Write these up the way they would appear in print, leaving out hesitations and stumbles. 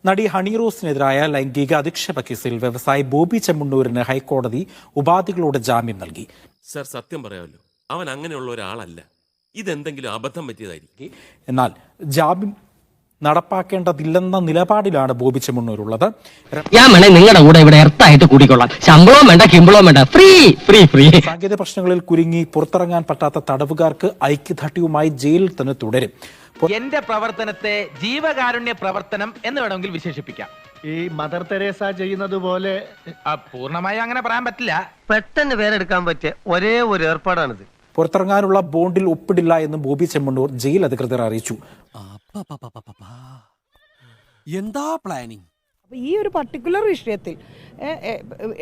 നടി ഹണി റോസിനെതിരായ ലൈംഗിക അധിക്ഷേപ കേസിൽ വ്യവസായി ബോബി ചെമ്മണ്ണൂരിന് ഹൈക്കോടതി ഉപാധികളോടെ ജാമ്യം നൽകി. സർ, സത്യം പറയാമല്ലോ, അവൻ അങ്ങനെയുള്ള ഒരാളല്ല. ഇതെന്തെങ്കിലും അബദ്ധം പറ്റിയതായിരിക്കും. എന്നാൽ ജാമ്യം നടപ്പാക്കേണ്ടതില്ലെന്ന നിലപാടിലാണ് ബോബി ചെമ്മണ്ണൂരുള്ളത്. ഞാൻ നിങ്ങളുടെ കൂടെ ഇവിടെ എർത്തായിട്ട് കൂടിക്കൊള്ളാം. ശമ്പളവും വേണ്ട, കിമ്പളവും വേണ്ട, ഫ്രീ ഫ്രീ ഫ്രീ. സാങ്കേതിക പ്രശ്നങ്ങളിൽ കുരുങ്ങി പുറത്തിറങ്ങാൻ പറ്റാത്ത തടവുകാർക്ക് ഐക്യദാർഢ്യവുമായി ജയിലിൽ തന്നെ തുടരും. എന്റെ പ്രവർത്തനത്തെ ജീവകാരുണ്യ പ്രവർത്തനം എന്ന് വേണമെങ്കിൽ വിശേഷിപ്പിക്കാം. ഈ മദർ തെരേസ ചെയ്യുന്നത് പോലെ പൂർണ്ണമായി അങ്ങനെ പറയാൻ പറ്റില്ല. പെട്ടെന്ന് പേരെടുക്കാൻ പറ്റിയ ഒരേ ഒരു ഏർപ്പാടാണിത്. പുറത്തിറങ്ങാനുള്ള ബോണ്ടിൽ ഒപ്പിടില്ല എന്ന് ബോബി ചെമ്മണ്ണൂർ ജയിൽ അധികൃതർ അറിയിച്ചു. എന്താ പ്ലാനിങ്? ഈ ഒരു പർട്ടിക്കുലർ വിഷയത്തിൽ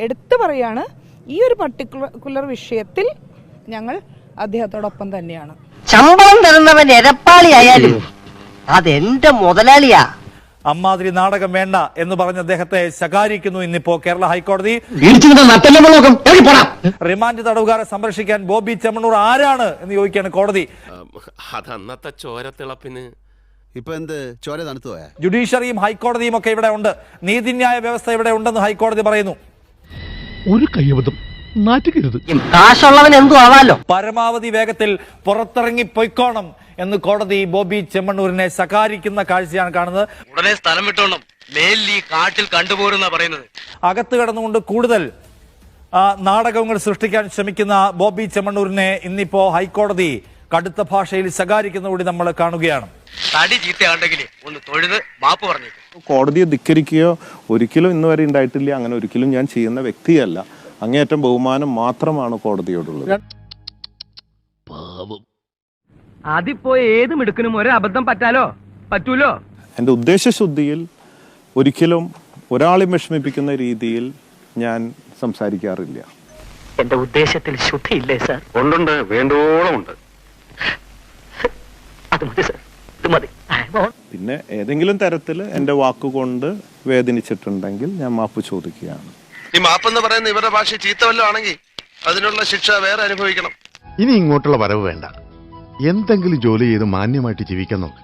എടുത്തു പറയാണ്, ഈ ഒരു പർട്ടിക്കുലർ വിഷയത്തിൽ ഞങ്ങൾ അദ്ദേഹത്തോടൊപ്പം തന്നെയാണ്. ശമ്പളം തരുന്നവൻ എരപ്പാളി ആയാലും അതെന്റെ മുതലാളിയാ. അമ്മാതിരി നാടകം വേണ്ട എന്ന് പറഞ്ഞ അദ്ദേഹത്തെ ശകാരിക്കുന്നു ഇന്നിപ്പോ കേരള ഹൈക്കോടതി. റിമാൻഡ് തടവുകാരെ സംരക്ഷിക്കാൻ ബോബി ചെമ്മണ്ണൂർ ആരാണ് എന്ന് ചോദിക്കുകയാണ് കോടതി. അതന്നത്തെ ചോരത്തിളപ്പിന് ഇപ്പൊ എന്ത് ചോര തണുത്തു പോയാ? ജുഡീഷ്യറിയും ഹൈക്കോടതിയും ഒക്കെ ഇവിടെ ഉണ്ട്, നീതിന്യായ വ്യവസ്ഥ ഇവിടെ ഉണ്ടെന്ന് ഹൈക്കോടതി പറയുന്നു. ഒരു കയ്യബദ്ധം നാറ്റുകരുത്. കാശുള്ളവൻ എന്തു ആവാലോ. പരമാവധി വേഗത്തിൽ പുറത്തിറങ്ങി പൊയ്ക്കോണം എന്ന് കോടതി ബോബി ചെമ്മണ്ണൂരിനെ ശകാരിക്കുന്ന കാഴ്ചയാണ് കാണുന്നത്. ഉടനെ സ്ഥലം വിട്ടോണം, മേലിൽ ഈ കാട്ടിൽ കണ്ടുപോരുന്ന പറയുന്നത്. അകത്ത് കിടന്നുകൊണ്ട് കൂടുതൽ നാടകങ്ങൾ സൃഷ്ടിക്കാൻ ശ്രമിക്കുന്ന ബോബി ചെമ്മണ്ണൂരിനെ ഇന്നിപ്പോ ഹൈക്കോടതി കടുത്ത ഭാഷയിൽ ശകാരിക്കുന്ന കൂടി നമ്മൾ കാണുകയാണ്. തടി ചീത്തയാണ്ടെങ്കിൽ ഒന്ന് തൊഴുത് മാപ്പ് പറഞ്ഞു. കോടതിയെ ധിക്കരിക്കുകയോ ഒരിക്കലും ഇന്ന് വരെ ഉണ്ടായിട്ടില്ല. അങ്ങനെ ഒരിക്കലും ഞാൻ ചെയ്യുന്ന വ്യക്തിയല്ല. അങ്ങേയറ്റം ബഹുമാനം മാത്രമാണ് കോടതിയോടുള്ളത്. അതിപ്പോ ഏതും എടുക്കനും ഒരു അബദ്ധം പറ്റൂലോ. എൻ്റെ ഉദ്ദേശശുദ്ധിയിൽ ഒരിക്കലും ഒരാളെയും വിഷമിപ്പിക്കുന്ന രീതിയിൽ ഞാൻ സംസാരിക്കാറില്ല. എന്റെ ഉദ്ദേശത്തിൽ ശുദ്ധിയില്ലേ സാർ? ഉണ്ടുണ്ട്, വേണ്ടോളം ഉണ്ട്. അത് മതി സാർ, ഇത് മതി. പിന്നെ ഏതെങ്കിലും തരത്തിൽ എൻ്റെ വാക്കുകൊണ്ട് വേദനിച്ചിട്ടുണ്ടെങ്കിൽ ഞാൻ മാപ്പ് ചോദിക്കുകയാണ്. ഈ മാപ്പെന്ന് പറയുന്ന ഇവരുടെ ഭാഷ ചീത്ത വല്ലതും ആണെങ്കിൽ അതിനുള്ള ശിക്ഷ വേറെ അനുഭവിക്കണം. ഇനി ഇങ്ങോട്ടുള്ള വരവ് വേണ്ട. എന്തെങ്കിലും ജോലി ചെയ്ത് മാന്യമായിട്ട് ജീവിക്കാൻ നോക്ക്.